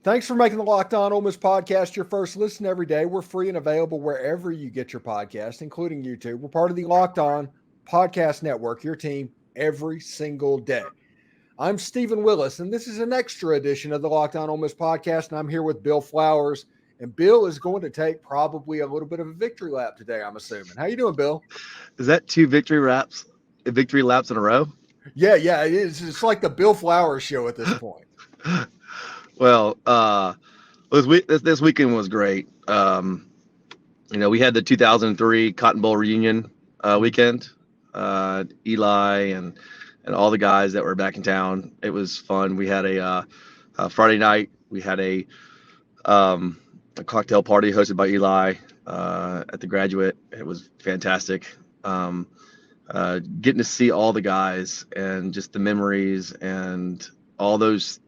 Thanks for making the Locked On Ole Miss podcast your first listen every day. We're free and available wherever you get your podcast, including YouTube. We're part of the Locked On Podcast Network, your team every single day. I'm Stephen Willis, and this is an extra edition of the Locked On Ole Miss podcast, and I'm here with Bill Flowers. And Bill is going to take probably a little bit of a victory lap today, I'm assuming. How you doing, Bill? Is that two victory laps in a row? Yeah, it is. It's like the Bill Flowers show at this point. Well, this weekend was great. We had the 2003 Cotton Bowl reunion weekend. Eli and all the guys that were back in town. It was fun. We had a Friday night. We had a cocktail party hosted by Eli at the Graduate. It was fantastic. Getting to see all the guys and just the memories and all those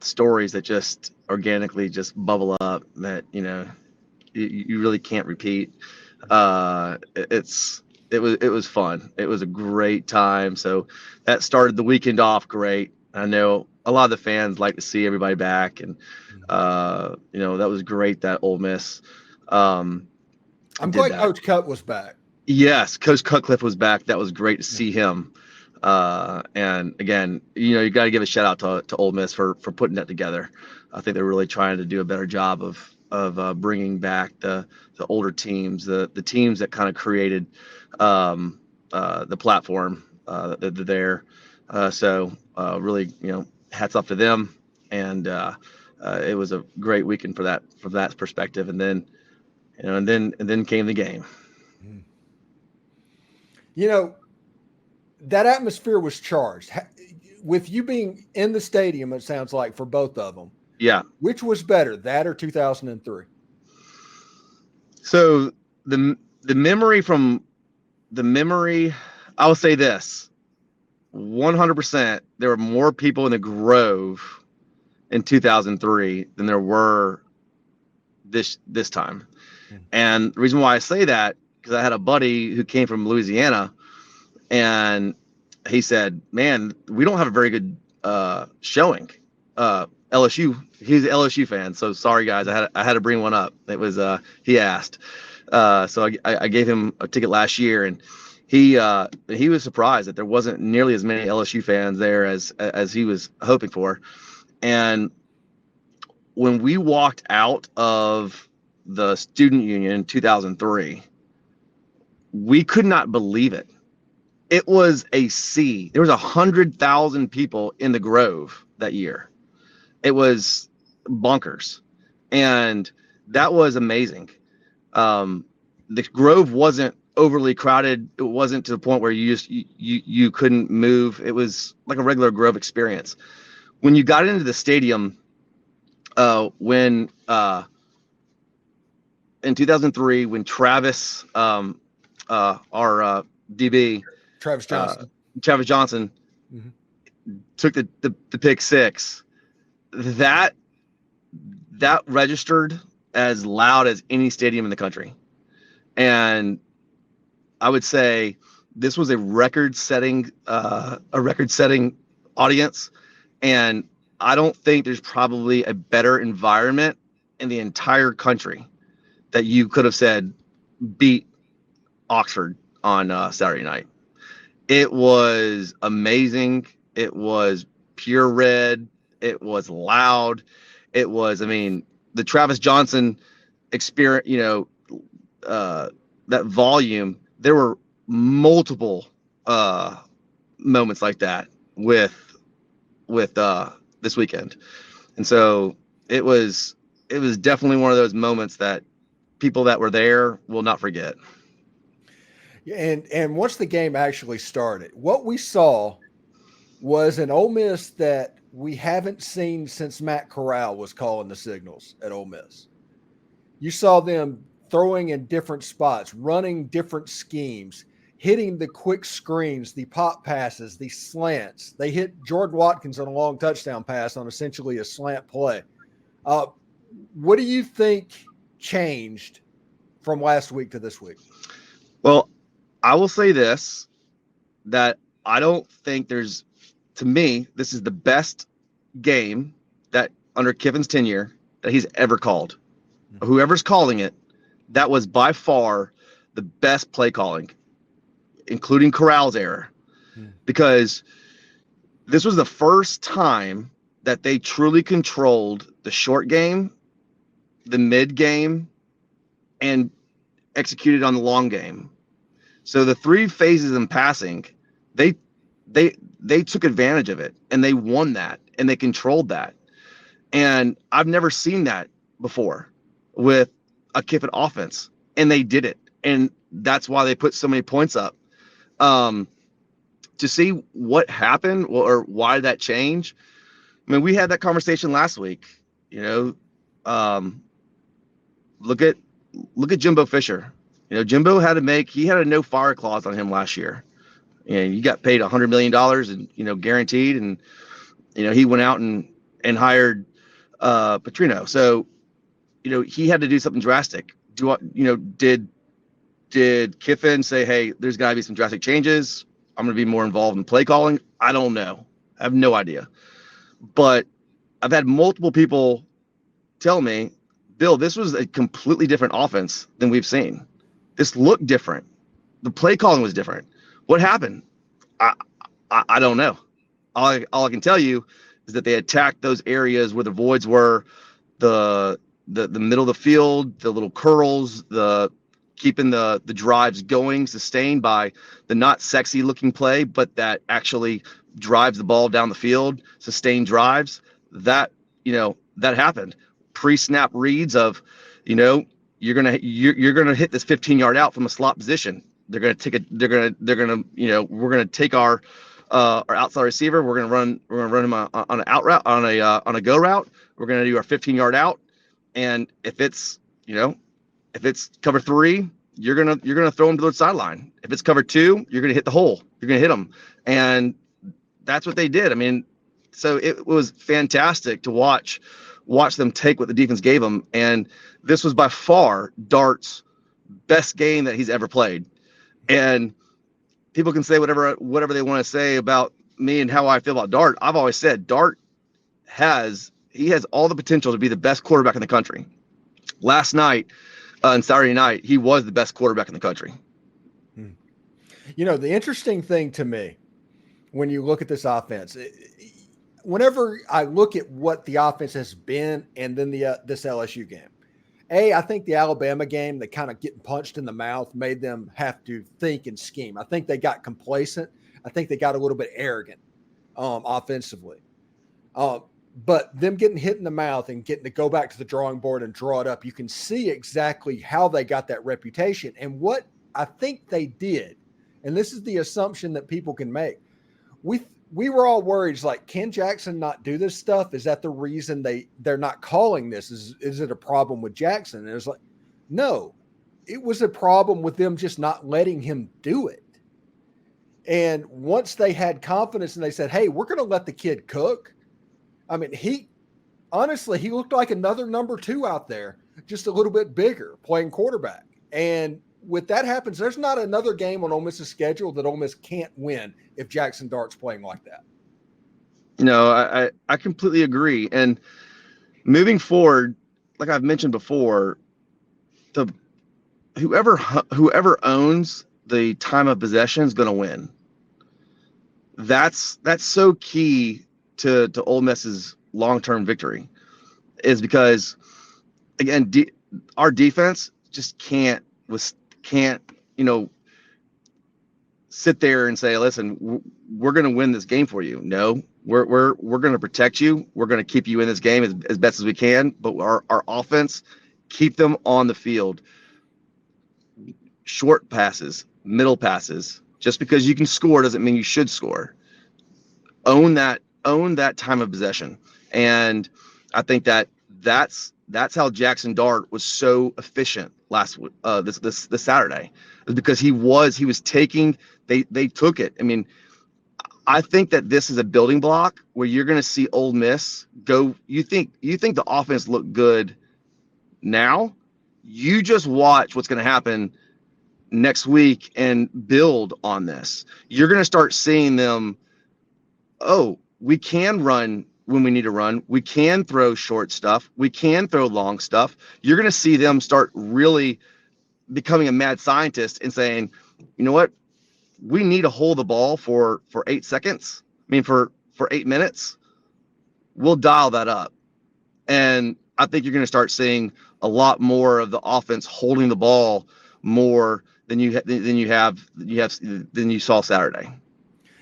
stories that just organically just bubble up that you really can't repeat. It was fun. It was a great time. So that started the weekend off great. I know a lot of the fans like to see everybody back, and that was great that Ole Miss. I'm glad Coach Cut was back. Yes, Coach Cutcliffe was back. That was great to see him. And again, you got to give a shout out to Ole Miss for putting that together. I think they're really trying to do a better job of bringing back the older teams, the teams that kind of created the platform that they're there. So really, hats off to them. And it was a great weekend from that perspective. And then, and then came the game. That atmosphere was charged. With you being in the stadium, it sounds like, for both of them. Yeah. Which was better, that or 2003? So the memory, I will say this, 100%, there were more people in the Grove in 2003 than there were this time. And the reason why I say that, because I had a buddy who came from Louisiana, and he said, man, we don't have a very good showing. LSU, he's an LSU fan, so sorry guys, I had to bring one up. It was he asked, so I gave him a ticket last year, and he was surprised that there wasn't nearly as many LSU fans there as he was hoping for. And when we walked out of the student union in 2003, we could not believe it. It was a sea. There was 100,000 people in the Grove that year. It was bonkers, and that was amazing. The Grove wasn't overly crowded. It wasn't to the point where you couldn't move. It was like a regular Grove experience. When you got into the stadium, in 2003, when Travis, our DB, Travis Johnson took the pick six, that registered as loud as any stadium in the country. And I would say this was a record-setting audience, and I don't think there's probably a better environment in the entire country that you could have said beat Oxford on Saturday night. It was amazing. It was pure red. It was loud. It was, the Travis Johnson experience, that volume, there were multiple moments like that with this weekend. And so it was definitely one of those moments that people that were there will not forget. And once the game actually started, what we saw was an Ole Miss that we haven't seen since Matt Corral was calling the signals at Ole Miss. You saw them throwing in different spots, running different schemes, hitting the quick screens, the pop passes, the slants. They hit Jordan Watkins on a long touchdown pass on essentially a slant play. What do you think changed from last week to this week? Well, I will say this, that I don't think to me, this is the best game that under Kiffin's tenure that he's ever called. Whoever's calling it, that was by far the best play calling, including Corral's era, because this was the first time that they truly controlled the short game, the mid game, and executed on the long game. So the three phases in passing, they took advantage of it, and they won that, and they controlled that. And I've never seen that before with a Kiffin offense, and they did it. And that's why they put so many points up. To see what happened or why that change. I mean, we had that conversation last week, look at Jimbo Fisher. Jimbo had a no fire clause on him last year. And you got paid $100 million and, guaranteed. And, he went out and hired Petrino. So, he had to do something drastic. Did Kiffin say, hey, there's got to be some drastic changes? I'm going to be more involved in play calling? I don't know. I have no idea. But I've had multiple people tell me, Bill, this was a completely different offense than we've seen. This looked different. The play calling was different. What happened? I don't know. All I can tell you is that they attacked those areas where the voids were, the middle of the field, the little curls, the keeping the drives going, sustained by the not sexy looking play, but that actually drives the ball down the field, sustained drives. That happened. Pre-snap reads of, you're gonna hit this 15-yard out from a slot position. We're gonna take our outside receiver. We're gonna run him on an out route, on a go route. We're gonna do our 15-yard out, and if it's cover 3, you're gonna throw him to the sideline. If it's cover 2, you're gonna hit the hole. You're gonna hit him, and that's what they did. I mean, so it was fantastic to watch them take what the defense gave them, and this was by far Dart's best game that he's ever played. And people can say whatever they want to say about me and how I feel about Dart. I've always said Dart has all the potential to be the best quarterback in the country. Last night, on Saturday night, he was the best quarterback in the country. The interesting thing to me, when you look at this offense, whenever I look at what the offense has been and then this LSU game, I think the Alabama game, they kind of getting punched in the mouth, made them have to think and scheme. I think they got complacent. I think they got a little bit arrogant offensively. But them getting hit in the mouth and getting to go back to the drawing board and draw it up, you can see exactly how they got that reputation. And what I think they did, and this is the assumption that people can make, we were all worried, it's like, can Jaxson not do this stuff? Is that the reason they're not calling this? Is it a problem with Jaxson? And it was like, no, it was a problem with them just not letting him do it. And once they had confidence and they said, hey, we're going to let the kid cook. I mean, he looked like another number 2 out there, just a little bit bigger, playing quarterback. And with that happens, there's not another game on Ole Miss's schedule that Ole Miss can't win if Jaxson Dart's playing like that. I completely agree. And moving forward, like I've mentioned before, whoever owns the time of possession is going to win. That's so key to Ole Miss's long-term victory, is because, again, our defense just can't sit there and say, listen, we're going to win this game for you. No, we're going to protect you. We're going to keep you in this game as best as we can. But our offense, keep them on the field. Short passes, middle passes. Just because you can score doesn't mean you should score. Own that time of possession. And I think that's how Jaxson Dart was so efficient this Saturday, is because he was taking, they took it. I mean, I think that this is a building block where you're going to see Ole Miss go. You think the offense looked good now? You just watch what's going to happen next week and build on this. You're going to start seeing them. Oh, we can run when we need to run. We can throw short stuff. We can throw long stuff. You're going to see them start really becoming a mad scientist and saying, you know what? We need to hold the ball for 8 seconds. I mean, for 8 minutes. We'll dial that up. And I think you're going to start seeing a lot more of the offense holding the ball more than you saw Saturday.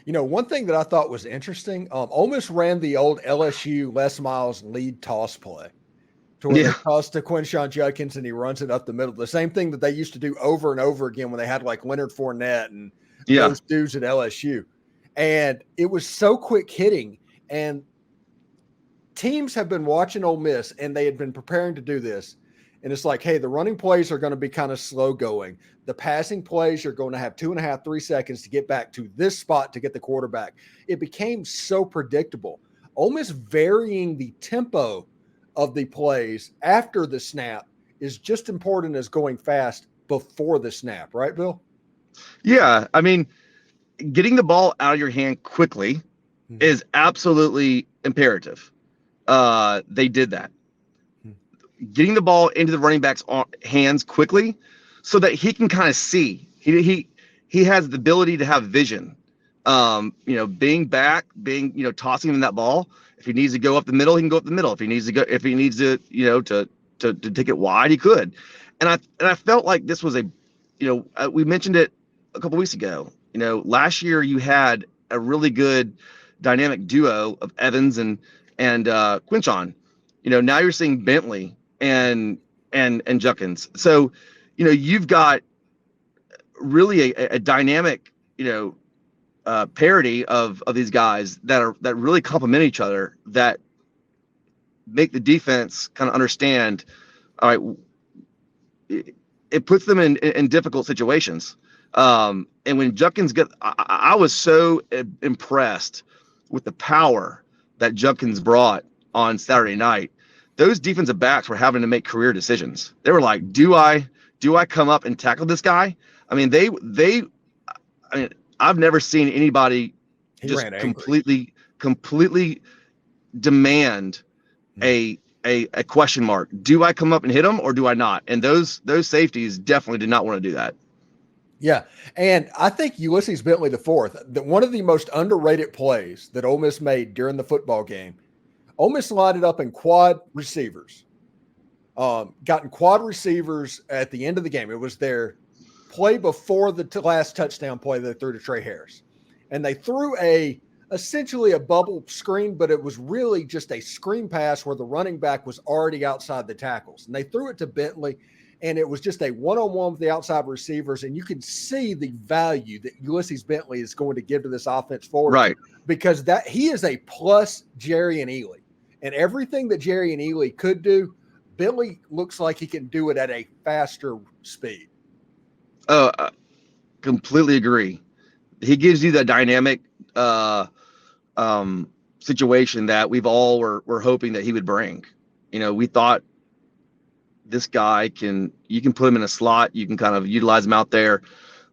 You know, one thing that I thought was interesting, Ole Miss ran the old LSU Les Miles lead toss play to where they toss to Quinshon Judkins and he runs it up the middle. The same thing that they used to do over and over again when they had like Leonard Fournette and those dudes at LSU. And it was so quick hitting. And teams have been watching Ole Miss and they had been preparing to do this. And it's like, hey, the running plays are going to be kind of slow going. The passing plays are going to have 2.5, 3 seconds to get back to this spot to get the quarterback. It became so predictable. Ole Miss varying the tempo of the plays after the snap is just important as going fast before the snap, right, Bill? Yeah. I mean, getting the ball out of your hand quickly is absolutely imperative. They did that. Getting the ball into the running back's hands quickly so that he can kind of see. He has the ability to have vision. Being back, tossing him that ball. If he needs to go up the middle, he can go up the middle. If he needs to take it wide, he could. And I felt like this was we mentioned it a couple weeks ago. Last year you had a really good dynamic duo of Evans and Quinshon. Now you're seeing Bentley and Judkins. So, you've got really a dynamic, parity of these guys that really complement each other, that make the defense kind of understand. All right, it puts them in difficult situations. And when Judkins I was so impressed with the power that Judkins brought on Saturday night. Those defensive backs were having to make career decisions. They were like, do I come up and tackle this guy? I mean, I've never seen anybody just completely demand a question mark. Do I come up and hit him or do I not? And those safeties definitely did not want to do that. Yeah, and I think Ulysses Bentley IV, one of the most underrated plays that Ole Miss made during the football game, Ole Miss lined it up in quad receivers, gotten quad receivers at the end of the game. It was their play before the last touchdown play they threw to Trey Harris. And they threw essentially a bubble screen, but it was really just a screen pass where the running back was already outside the tackles. And they threw it to Bentley, and it was just a one-on-one with the outside receivers. And you can see the value that Ulysses Bentley is going to give to this offense forward. Right. Because he is a plus Jerry and Ely. And everything that Jerry and Ely could do, Bentley looks like he can do it at a faster speed. Oh, completely agree. He gives you that dynamic situation that we've all were hoping that he would bring. We thought this guy you can put him in a slot, you can kind of utilize him out there.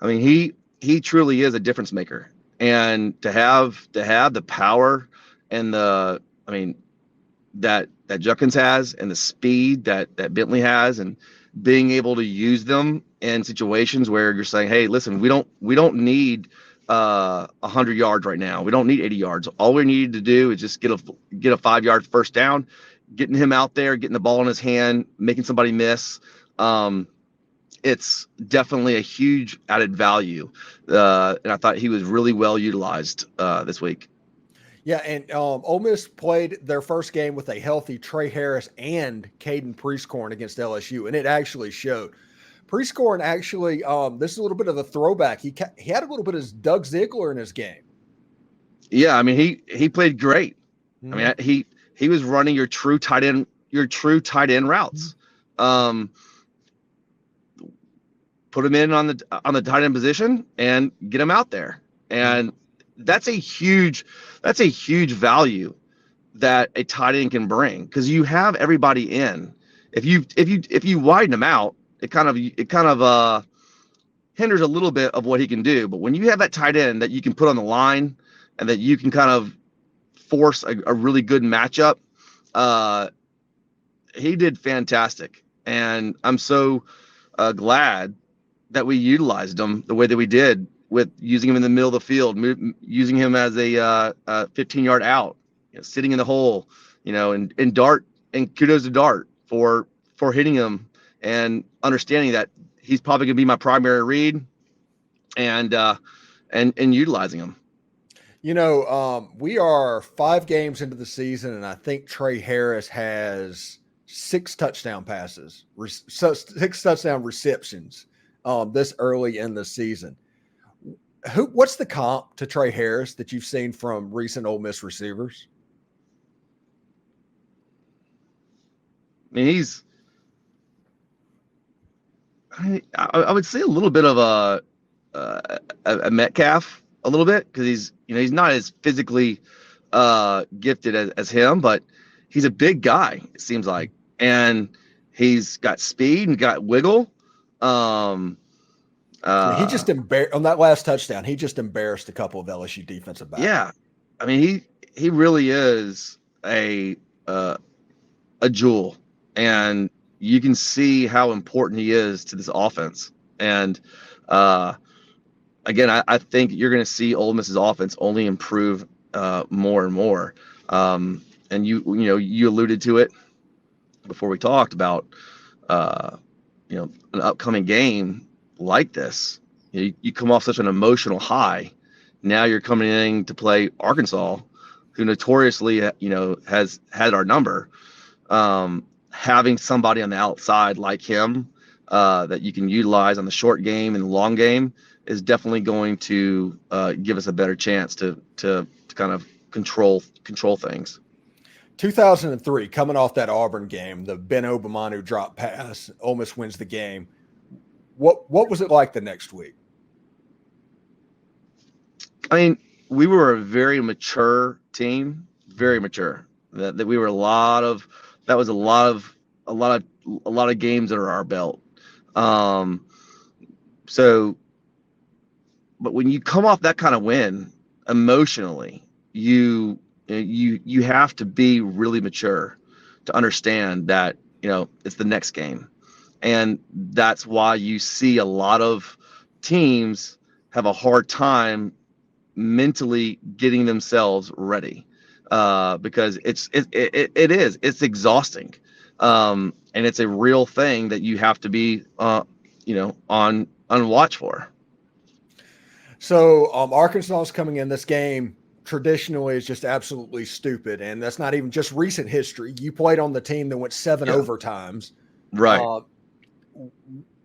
I mean, he truly is a difference maker. And to have the power and that Judkins has, and the speed that Bentley has, and being able to use them in situations where you're saying, hey, listen, we don't need 100 yards right now. We don't need 80 yards. All we need to do is just get a 5-yard first down, getting him out there, getting the ball in his hand, making somebody miss. It's definitely a huge added value. And I thought he was really well utilized this week. Yeah, and Ole Miss played their first game with a healthy Trey Harris and Caden Prieskorn against LSU, and it actually showed. Prieskorn actually, this is a little bit of a throwback. He had a little bit of Doug Ziegler in his game. Yeah, I mean he played great. Mm-hmm. I mean he was running your true tight end routes. Mm-hmm. Put him in on the tight end position and get him out there, and that's a huge value that a tight end can bring, because you have everybody in. If you widen them out, it kind of hinders a little bit of what he can do. But when you have that tight end that you can put on the line and that you can kind of force a really good matchup. He did fantastic, and I'm so glad that we utilized him the way that we did, with using him in the middle of the field, using him as a 15-yard out, sitting in the hole, and Dart, and kudos to Dart for hitting him and understanding that he's probably going to be my primary read, and utilizing him. We are 5 games into the season, and I think Trey Harris has 6 touchdown passes, 6 touchdown receptions this early in the season. What's the comp to Trey Harris that you've seen from recent Ole Miss receivers? I mean, I would say a little bit of a Metcalf, a little bit, because he's not as physically gifted as him, but he's a big guy, it seems like, and he's got speed and got wiggle. He just embarrassed on that last touchdown. He just embarrassed a couple of LSU defensive backs. Yeah, I mean he really is a jewel, and you can see how important he is to this offense. And again, I think you're going to see Ole Miss's offense only improve more and more. And you alluded to it before we talked about an upcoming game like this. You come off such an emotional high. Now you're coming in to play Arkansas, who notoriously has had our number. Having somebody on the outside like him that you can utilize on the short game and the long game is definitely going to give us a better chance to kind of control things. 2003, coming off that Auburn game, the Ben Obamanu drop pass, Ole Miss wins the game. What was it like the next week? I mean, we were a very mature team, very mature. That we were a lot of games under our belt. So, but when you come off that kind of win emotionally, you have to be really mature to understand that it's the next game. And that's why you see a lot of teams have a hard time mentally getting themselves ready, because it's exhausting, and it's a real thing that you have to be on watch for. So Arkansas is coming in this game traditionally is just absolutely stupid, and that's not even just recent history. You played on the team that went 7 overtimes, right?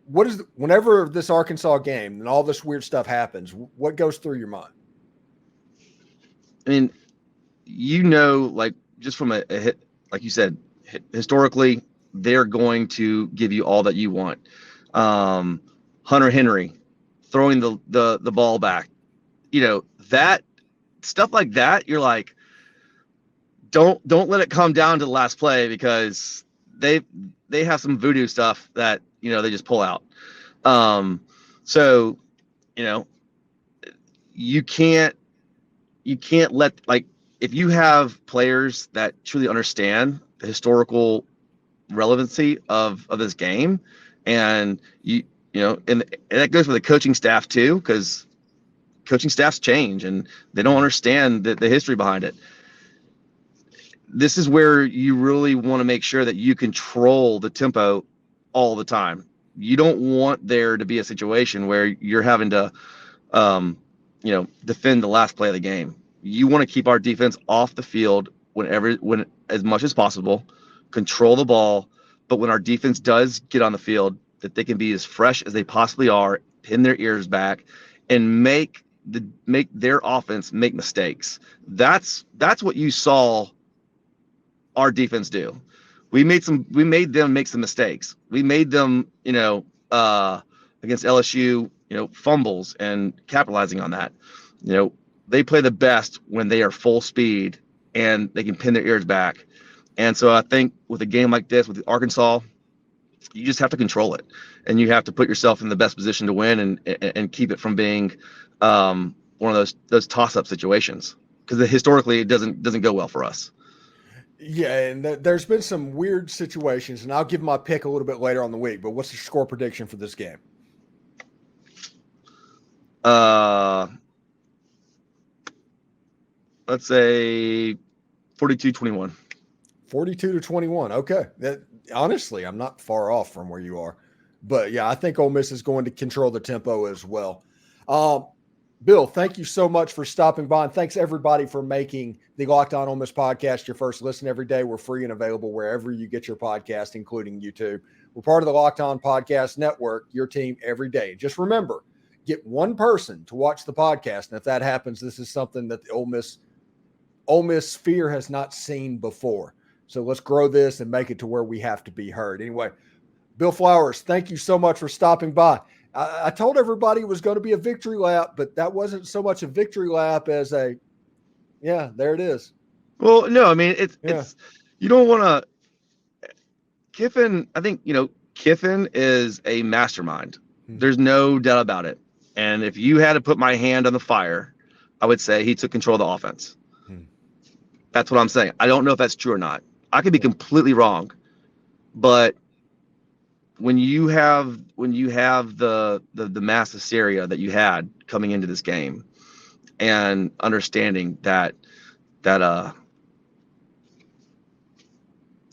Whenever this Arkansas game and all this weird stuff happens, what goes through your mind? I mean, like just from a hit, like you said, historically, they're going to give you all that you want. Hunter Henry throwing the ball back, that stuff like that. You're like, don't let it come down to the last play, because they have some voodoo stuff that they just pull out. So you can't let, like, if you have players that truly understand the historical relevancy of this game, and and that goes for the coaching staff too, because coaching staffs change and they don't understand the history behind it. This is where you really want to make sure that you control the tempo all the time. You don't want there to be a situation where you're having to defend the last play of the game. You want to keep our defense off the field when as much as possible, control the ball, but when our defense does get on the field, that they can be as fresh as they possibly are, pin their ears back, and make their offense make mistakes. That's what you saw our defense do. We made them make some mistakes. We made them, against LSU, fumbles and capitalizing on that. They play the best when they are full speed and they can pin their ears back. And so I think with a game like this, with Arkansas, you just have to control it, and you have to put yourself in the best position to win and keep it from being one of those toss-up situations. because historically it doesn't go well for us. Yeah, and there's been some weird situations, and I'll give my pick a little bit later on the week. But what's the score prediction for this game? Let's say 42-21. 42-21. Okay. Honestly, I'm not far off from where you are. But yeah, I think Ole Miss is going to control the tempo as well. Bill, thank you so much for stopping by. And thanks everybody for making the Locked On Ole Miss podcast your first listen every day. We're free and available wherever you get your podcast, including YouTube. We're part of the Locked On Podcast Network, your team every day. Just remember, get one person to watch the podcast. And if that happens, this is something that the Ole Miss sphere has not seen before. So let's grow this and make it to where we have to be heard. Anyway, Bill Flowers, thank you so much for stopping by. I told everybody it was going to be a victory lap, but that wasn't so much a victory lap as there it is. Well, no, I mean, it's you don't want to. Kiffin, I think, Kiffin is a mastermind. There's no doubt about it. And if you had to put my hand on the fire, I would say he took control of the offense. That's what I'm saying. I don't know if that's true or not. I could be completely wrong, but when you have the mass hysteria that you had coming into this game, and understanding that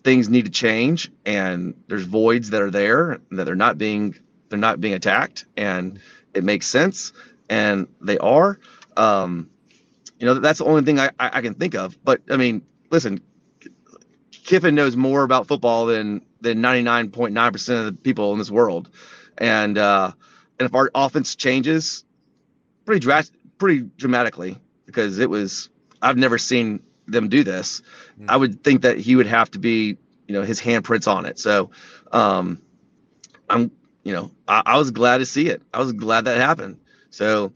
things need to change, and there's voids that are there, and that they're not being attacked, and it makes sense, and they are. That's the only thing I can think of. But I mean, listen, Kiffin knows more about football than 99.9% of the people in this world, and if our offense changes pretty dramatically, because I've never seen them do this, I would think that he would have to be, his handprints on it. So I was glad to see it. I was glad that happened. So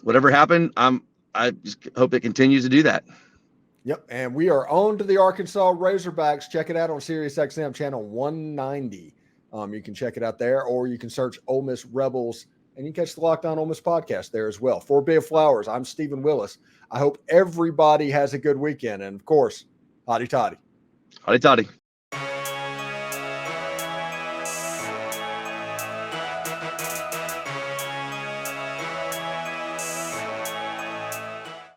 whatever happened, I just hope it continues to do that. Yep, and we are on to the Arkansas Razorbacks. Check it out on SiriusXM channel 190. You can check it out there, or you can search Ole Miss Rebels, and you can catch the Locked On Ole Miss podcast there as well. For Bill Flowers, I'm Stephen Willis. I hope everybody has a good weekend, and of course, hotty toddy. Hotty toddy.